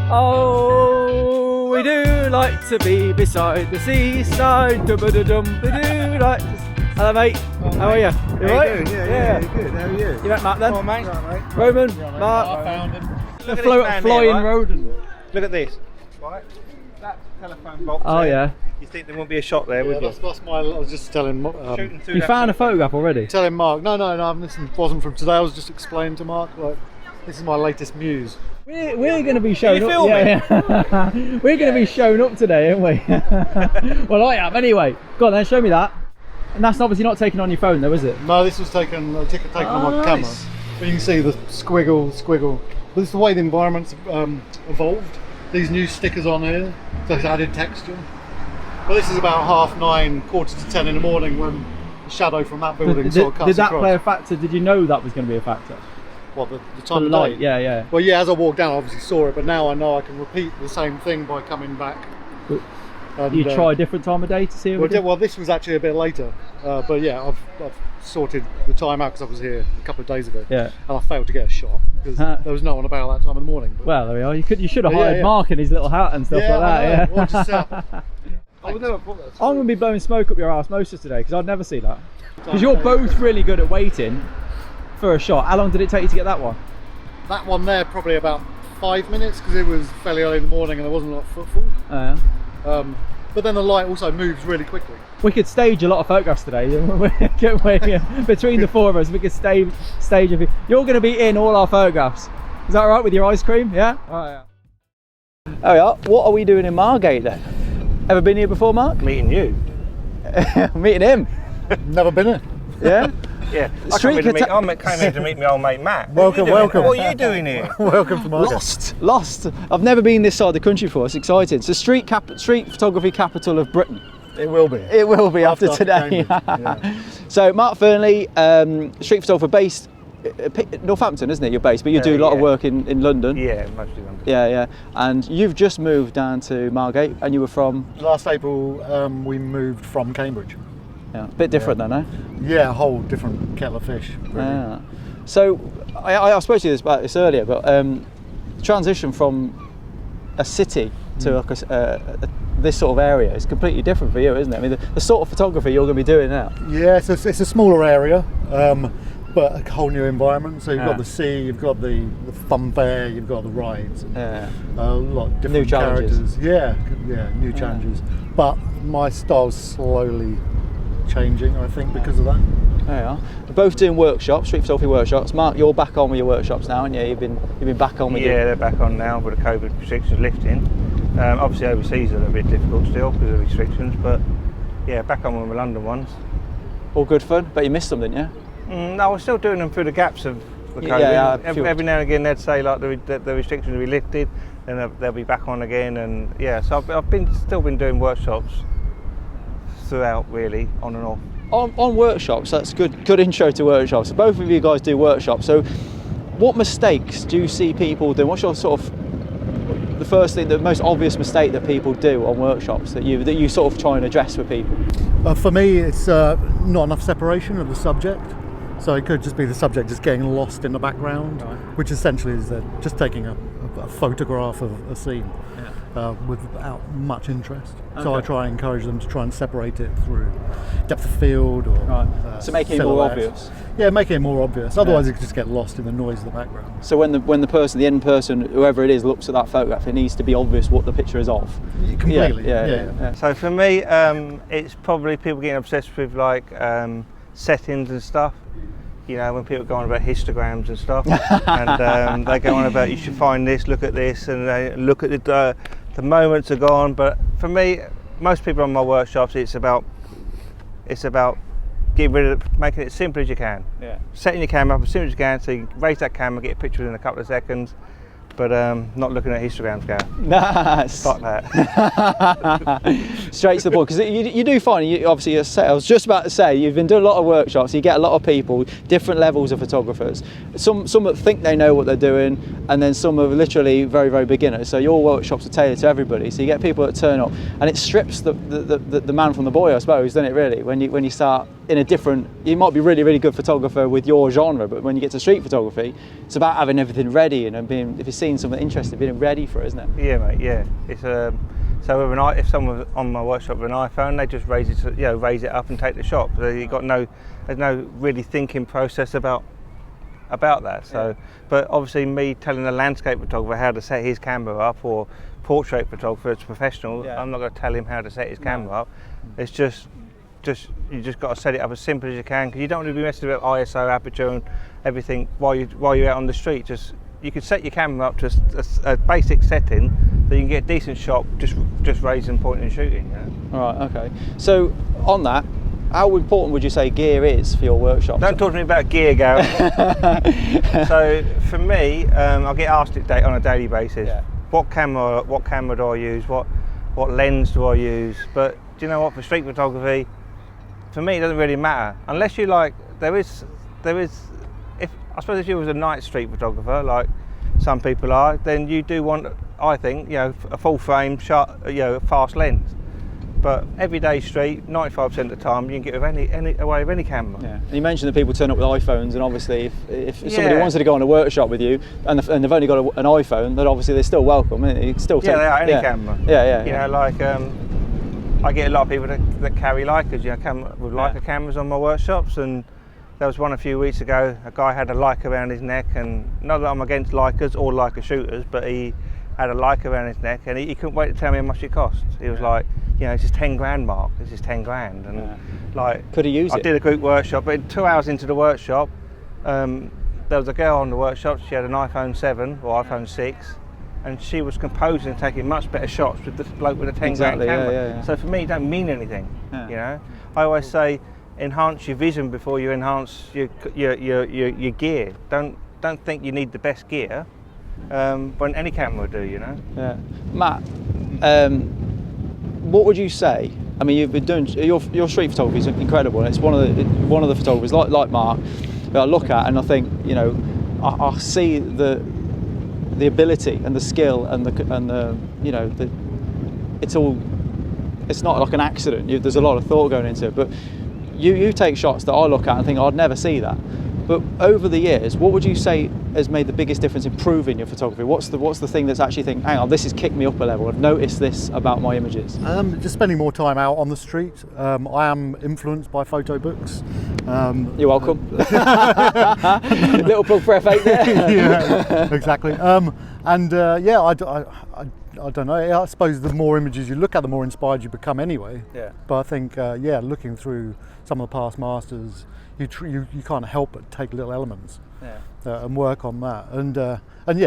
Oh, we do like to be beside the seaside. Dum-ba-da-dum-ba-doo, like to... Hello, mate. How are you? You alright? Yeah, good. How are you? You met Matt then? Oh, mate. Right, mate. Roman, Right, Mark. I found him. The flying rodent. Look at this. Right. That telephone box. Oh, there, yeah. You think there won't be a shot there, would you? That's my. I was just telling. Shooting through You that found a telephone. photograph already? Telling Mark. No. This wasn't from today. I was just explaining to Mark. Like, this is my latest muse. We're going to be showing you up. filming? Yeah. We're going to be showing up today, aren't we? Well, I am anyway. Go on then, show me that. And that's obviously not taken on your phone, though, is it? No, this was taken on my camera. Nice. But you can see the squiggle. But this is the way the environment's evolved. These new stickers on here, so it's added texture. But this is about 9:30, 9:45 in the morning when the shadow from that building sort of cuts Did that across. play a factor? Did you know that was going to be a factor? What, the The time of light, day? yeah. Well, yeah, as I walked down, I obviously saw it, but now I know I can repeat the same thing by coming back. And, You try a different time of day to see it? Well, this was actually a bit later, but yeah, I've sorted the time out because I was here a couple of days ago. Yeah. And I failed to get a shot because there was no one about that time in the morning. But Well, there we are. You should have Yeah, hired yeah. Mark in his little hat and stuff Yeah, like that. I know. Yeah. Well, just set up. I would never put that. I'm going to be blowing smoke up your arse most of today because I'd never see that. Because you're both really good at waiting for a shot. How long did it take you to get that one? That one there probably about 5 minutes because it was fairly early in the morning and there wasn't a lot of footfall. But then the light also moves really quickly. We could stage a lot of photographs today. Between the four of us, we could stage a few. You're going to be in all our photographs. Is that all right with your ice cream? Yeah? Oh, yeah. Oh, yeah. What are we doing in Margate then? Ever been here before, Mark? Meeting you. Meeting him. Never been here. Yeah? Yeah. I Street came here to meet my old mate Matt. Welcome. What are you doing here? Welcome to Margate. Lost. I've never been this side of the country before. It's exciting. It's the street photography capital of Britain. It will be. It will be after today. Yeah. So Mark Fearnley, street photographer based Northampton, isn't it? You're based, but you do a lot of work in London. Yeah, mostly London. Yeah. And you've just moved down to Margate, and you were from? Last April, we moved from Cambridge. Yeah, a bit different then, eh? Yeah, a whole different kettle of fish. Really. Yeah. So I spoke to you about this earlier, but transition from a city to like this sort of area is completely different for you, isn't it? I mean, the sort of photography you're going to be doing now. Yeah, it's a smaller area, but a whole new environment. So you've got the sea, you've got the fun fair, you've got the rides, and a lot of different New challenges. characters. Yeah, new challenges. But my style's slowly changing, I think, because of that. There you are. We're both doing workshops, street photography workshops. Mark, you're back on with your workshops now, and you've been back on with they're back on now with the COVID restrictions lifting. Obviously overseas are a bit difficult still because of restrictions, but yeah, back on with the London ones. All good fun, but you missed them, didn't you? No, we're still doing them through the gaps of the COVID. Yeah, every now and again they'd say like the restrictions will be lifted, then they'll be back on again, and yeah. So I've still been doing workshops throughout, really, on and off. On workshops, that's good intro to workshops. So both of you guys do workshops. So what mistakes do you see people do? What's your sort of the first thing, the most obvious mistake that people do on workshops that you sort of try and address with people? For me, it's not enough separation of the subject. So it could just be the subject just getting lost in the background, which essentially is just taking a photograph of a scene without much interest. So I try and encourage them to try and separate it through depth of field or so making it more obvious. Yeah, making it more obvious. Otherwise, it could just get lost in the noise of the background. So when the end person, whoever it is, looks at that photograph, it needs to be obvious what the picture is of. Completely. Yeah. So for me, it's probably people getting obsessed with like settings and stuff. You know, when people go on about histograms and stuff, and they go on about you should find this, look at this, and they look at the moments are gone. But for me, most people on my workshops, it's about getting rid of making it as simple as you can. Yeah. Setting your camera up as simple as you can, so you can raise that camera, get a picture within a couple of seconds. But not looking at histograms, Gav. Nice. Fuck that. Straight to the point, because you do find, obviously, I was just about to say, you've been doing a lot of workshops, you get a lot of people, different levels of photographers. Some that think they know what they're doing, and then some are literally very, very beginners. So your workshops are tailored to everybody. So you get people that turn up, and it strips the man from the boy, I suppose, doesn't it, really, when you start in a different, you might be really, really good photographer with your genre, but when you get to street photography, it's about having everything ready and being, if you're seeing something interesting, being ready for it, isn't it? Yeah, mate. Yeah, it's so if someone's on my workshop with an iPhone, they just raise it up and take the shot. So there's no really thinking process about that. So, but obviously, me telling a landscape photographer how to set his camera up, or portrait photographer, it's professional. I'm not going to tell him how to set his camera up. It's just you just got to set it up as simple as you can, because you don't want to be messing with ISO, aperture, and everything while you're out on the street. Just you can set your camera up to a basic setting that you can get a decent shot, just raising, pointing, and shooting. You know? All right. Okay. So on that, how important would you say gear is for your workshop? Don't talk to me about gear, Gary. So for me, I get asked it on a daily basis. Yeah. What camera do I use? What lens do I use? But do you know what? For street photography, for me, it doesn't really matter unless you like. There is. If I suppose if you was a night street photographer, like some people are, then you do want, I think, a full frame shot, fast lens. But everyday street, 95% of the time, you can get away with any camera. Yeah. And you mentioned that people turn up with iPhones, and obviously, if somebody wanted to go on a workshop with you, and they've only got an iPhone, then obviously they're still welcome. It's still they are any camera. Yeah. Like I get a lot of people that carry Leicas, with Leica cameras on my workshops, and there was one a few weeks ago. A guy had a Leica around his neck, and not that I'm against Leicas or Leica shooters, but he had a Leica around his neck, and he couldn't wait to tell me how much it cost. He was like, this is 10 grand, Mark. This is 10 grand, and like, could he use it? I did a group workshop, but 2 hours into the workshop, there was a girl on the workshop. She had an iPhone 7 or iPhone 6. And she was composing and taking much better shots with the bloke with a 10 grand camera. Yeah. So for me, it don't mean anything. I always say, enhance your vision before you enhance your gear. Don't think you need the best gear, when any camera will do. Yeah. Matt, what would you say? I mean, you've been doing your street photography is incredible, and it's one of the photographers like Mark that I look at, and I think I see the ability and the skill and it's not like an accident. There's a lot of thought going into it, but you take shots that I look at and think I'd never see that. But over the years, what would you say has made the biggest difference in improving your photography? What's the thing that's actually think, hang on, this has kicked me up a level, I've noticed this about my images? Just spending more time out on the street. I am influenced by photo books. You're welcome. Little plug for F8 there. Yeah, exactly. I don't know. I suppose the more images you look at, the more inspired you become anyway. Yeah. But I think, looking through some of the past masters, you can't help but take little elements and work on that. And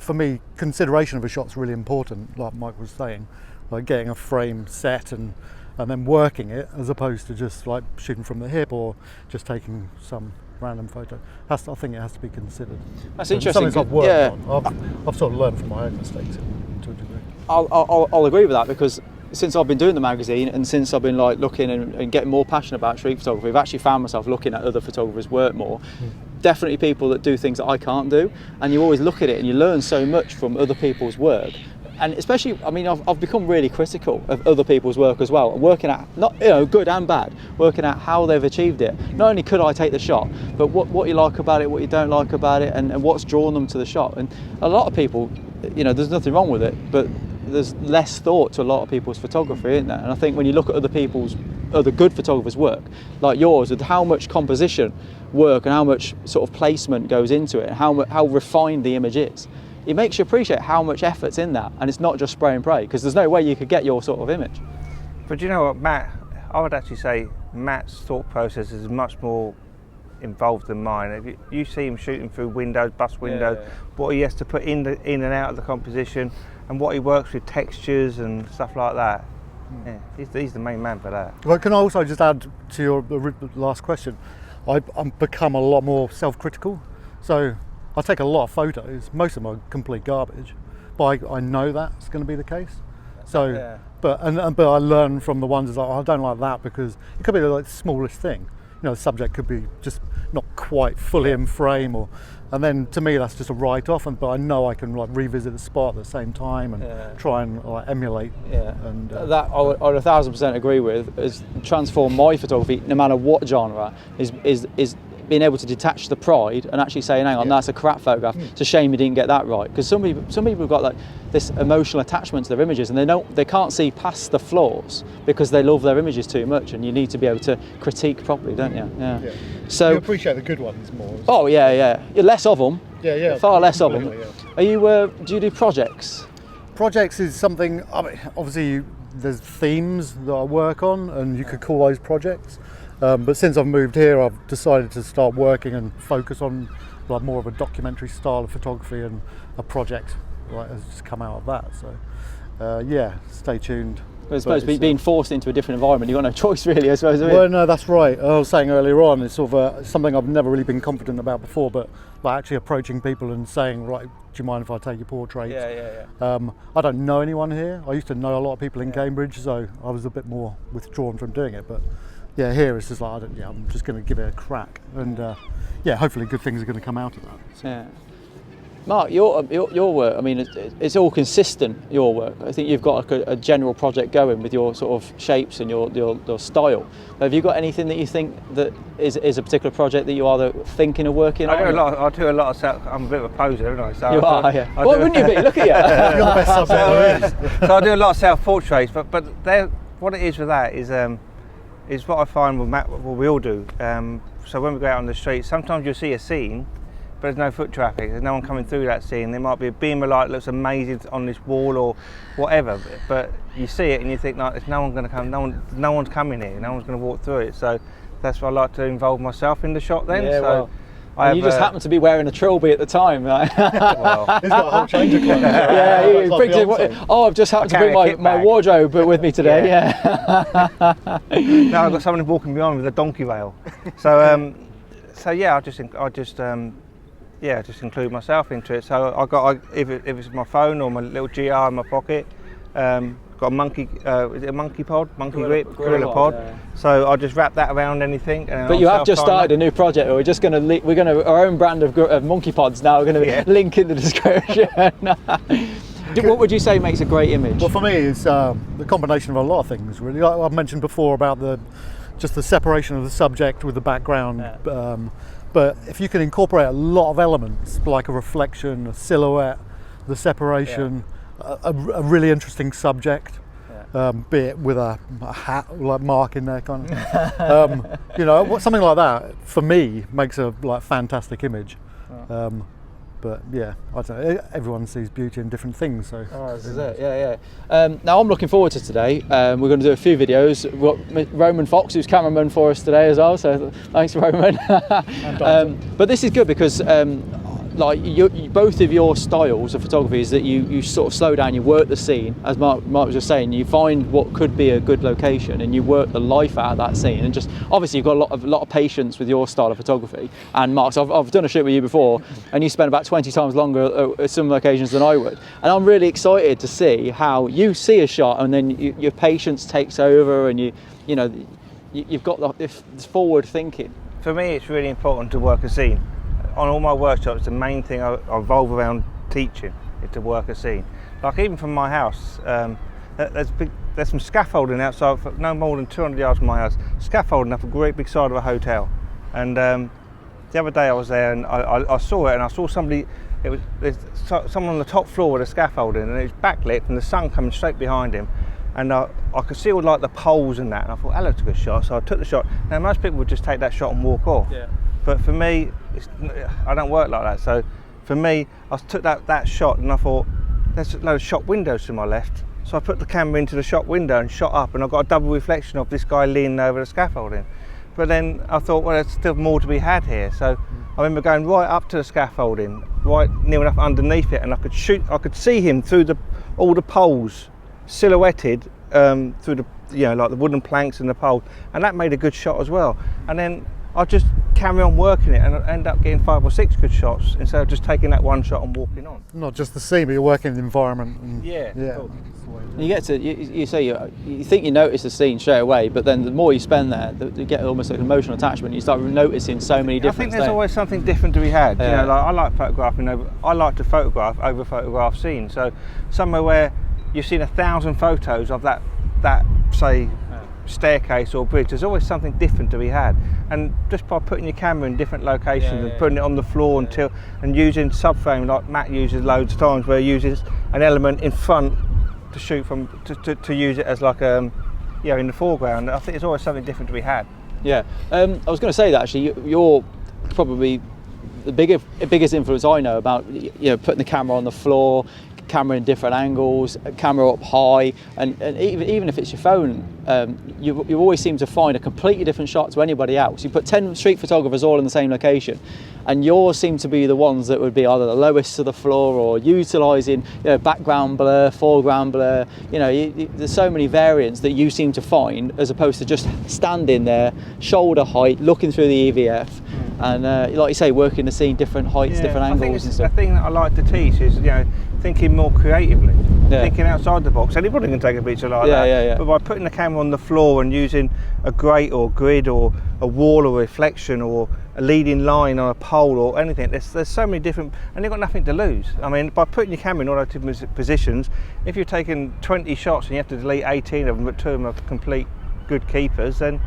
for me, consideration of a shot's really important. Like Mike was saying, like getting a frame set and then working it, as opposed to just like shooting from the hip or just taking some random photo. I think it has to be considered. That's interesting. Something I've worked on. I've sort of learned from my own mistakes to a degree. I'll agree with that, because since I've been doing the magazine and since I've been like looking and getting more passionate about street photography, I've actually found myself looking at other photographers' work more. Definitely people that do things that I can't do, and you always look at it and you learn so much from other people's work. And especially, I mean, I've become really critical of other people's work as well, working at, not good and bad, working out how they've achieved it. Not only could I take the shot, but what you like about it, what you don't like about it, and what's drawn them to the shot. And a lot of people, there's nothing wrong with it, but there's less thought to a lot of people's photography, isn't there? And I think when you look at other good photographers' work, like yours, with how much composition work and how much sort of placement goes into it, and how refined the image is, it makes you appreciate how much effort's in that, and it's not just spray and pray, because there's no way you could get your sort of image. But you know what, Matt, I would actually say Matt's thought process is much more involved than mine. If you see him shooting through windows, bus windows, what he has to put in and out of the composition, and what he works with textures and stuff like that. Yeah, he's the main man for that. Well, can I also just add to your last question? I've become a lot more self-critical. So I take a lot of photos. Most of them are complete garbage, but I know that's going to be the case. So, but I learn from the ones that I don't like that, because it could be like the smallest thing. the subject could be just not quite fully in frame, and then to me that's just a write-off. But I know I can like revisit the spot at the same time and try and like emulate. Yeah, and that I would 1000% agree with. Is transform my photography, no matter what genre, is being able to detach the pride and actually saying, hang on, that's a crap photograph. It's a shame you didn't get that right. Because some people have got like this emotional attachment to their images, and they can't see past the flaws because they love their images too much. And you need to be able to critique properly, don't you? Yeah. So you appreciate the good ones more. Oh yeah. Less of them. Yeah. Far less of them. Yeah. Are you? Do you do projects? Projects is something. I mean, obviously, there's themes that I work on, and you could call those projects. But since I've moved here, I've decided to start working and focus on like more of a documentary style of photography, and a project has just come out of that. So stay tuned. I suppose being forced into a different environment, you've got no choice really, I suppose. Well, no, that's right. I was saying earlier on, it's sort of something I've never really been confident about before, but like actually approaching people and saying, right, do you mind if I take your portrait? Yeah. I don't know anyone here. I used to know a lot of people in Cambridge, so I was a bit more withdrawn from doing it. But yeah, here it's just like, I'm just going to give it a crack, and hopefully good things are going to come out of that. So. Yeah. Mark, your work, I mean, it's all consistent, your work. I think you've got like a general project going with your sort of shapes and your style. But have you got anything that you think that is a particular project that you are thinking of working on? I do a lot of self. I'm a bit of a poser, aren't I? So you are, yeah. Well, wouldn't you be? Look at you. You're the best subject there is. So I do a lot of self-portraits, but what it is with that is what I find with Matt, what we all do. So when we go out on the street, sometimes you'll see a scene, but there's no foot traffic, there's no one coming through that scene. There might be a beam of light that looks amazing on this wall or whatever, but you see it and you think, like, there's no one going to come, no one's coming here, no one's going to walk through it. So that's why I like to involve myself in the shot then. Yeah, so well, you just happen to be wearing a trilby at the time, right? Well, He's got a whole change of clothes. I've just happened to bring my wardrobe with me today. Yeah. No, I've got someone walking behind me with a donkey veil. So I just include myself into it. So if it's my phone or my little GR in my pocket, got a monkey, is it a monkey pod? Gorilla pod. Yeah. So I'll just wrap that around anything. But you have just started a new project. We're just going to our own brand of monkey pods now. We're going to link in the description. What would you say makes a great image? Well, for me, it's the combination of a lot of things, really. Like I've mentioned before about just the separation of the subject with the background. Yeah. But if you can incorporate a lot of elements, like a reflection, a silhouette, the separation, a really interesting subject, be it with a hat like mark in there, kind of, something like that for me makes a fantastic image. But yeah, I don't know. Everyone sees beauty in different things. So this is it. Yeah. Now I'm looking forward to today. We're going to do a few videos. We've got Roman Fox, who's cameraman for us today as well. So thanks, Roman. But this is good because both of your styles of photography is that you sort of slow down, you work the scene, as Mark was just saying, you find what could be a good location and you work the life out of that scene, and just obviously you've got a lot of patience with your style of photography. And Mark, so I've done a shoot with you before and you spend about 20 times longer at some locations than I would, and I'm really excited to see how you see a shot and then your patience takes over, and you've got this forward thinking. For me, it's really important to work a scene. On all my workshops, the main thing I revolve around teaching is to work a scene. Like even from my house, there's some scaffolding outside, for no more than 200 yards from my house, scaffolding up a great big side of a hotel. And the other day I was there and I saw it, and I saw somebody, there's someone on the top floor with a scaffolding, and it was backlit from the sun coming straight behind him. And I could see all like the poles and that, and I thought, that looks a good shot, so I took the shot. Now most people would just take that shot and walk off. Yeah. But for me, I don't work like that. So for me, I took that shot and I thought, there's a load of shop windows to my left. So I put the camera into the shop window and shot up, and I got a double reflection of this guy leaning over the scaffolding. But then I thought, well, there's still more to be had here. So I remember going right up to the scaffolding, right near enough underneath it, and I could see him through all the poles, silhouetted through the like the wooden planks and the poles, and that made a good shot as well. And then I'll just carry on working it and I'll end up getting 5 or 6 good shots instead of just taking that one shot and walking on. Not just the scene, but you're working in the environment. And, Yeah. Cool. You get to, you say you think you notice the scene straight away, but then the more you spend there, you get almost like an emotional attachment. You start noticing so many different I think things. there's always something different to be had. Yeah. You know, like I like photographing I like to photograph over photograph scenes. So somewhere where you've seen 1,000 photos of that say staircase or bridge, there's always something different to be had. And just by putting your camera in different locations and putting it on the floor and using subframe like Matt uses loads of times, where he uses an element in front to shoot from to use it as like in the foreground. I think there's always something different to be had. Yeah, I was going to say that actually you're probably the biggest influence I know about, putting the camera on the floor, camera in different angles, camera up high, and even if it's your phone, you always seem to find a completely different shot to anybody else. You put 10 street photographers all in the same location, and yours seem to be the ones that would be either the lowest to the floor or utilising background blur, foreground blur. There's so many variants that you seem to find, as opposed to just standing there, shoulder height, looking through the EVF, and like you say, working the scene, different heights, different angles and stuff. The thing that I like to teach is thinking more creatively, thinking outside the box. Anybody can take a picture like that, but by putting the camera on the floor and using a grate or grid or a wall or reflection or a leading line on a pole or anything, there's so many different, and you've got nothing to lose. I mean, by putting your camera in all those different positions, if you're taking 20 shots and you have to delete 18 of them, but 2 of them are complete good keepers, then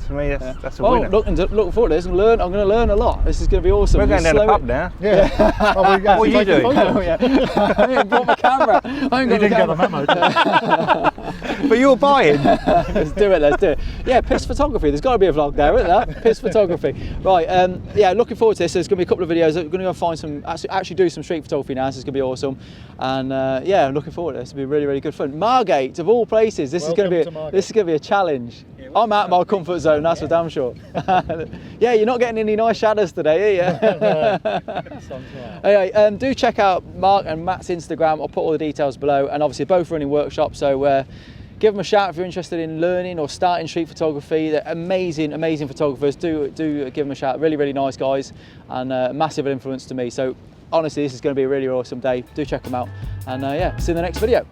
to me that's a winner. Looking forward to this and I'm going to learn a lot. This is going to be awesome. We're going down the pub now. Yeah. What are you doing? I ain't brought my camera. I ain't got didn't get the memo, did you? But you're buying. Let's do it. Yeah, piss photography. There's got to be a vlog there, isn't there? Piss photography. Right. Looking forward to this. There's going to be a couple of videos. We're going to go find some, actually do some street photography now. This is going to be awesome. And I'm looking forward to this. It'll be really, really good fun. Margate, of all places, this is going to be a challenge. I'm out of my comfort zone, that's for damn sure. Yeah, you're not getting any nice shadows today, are you? Anyway, do check out Mark and Matt's Instagram. I'll put all the details below, and obviously both running workshops, so give them a shout if you're interested in learning or starting street photography. They're amazing photographers. Do give them a shout. Really, really nice guys, and massive influence to me. So honestly, this is going to be a really awesome day. Do check them out, and see you in the next video.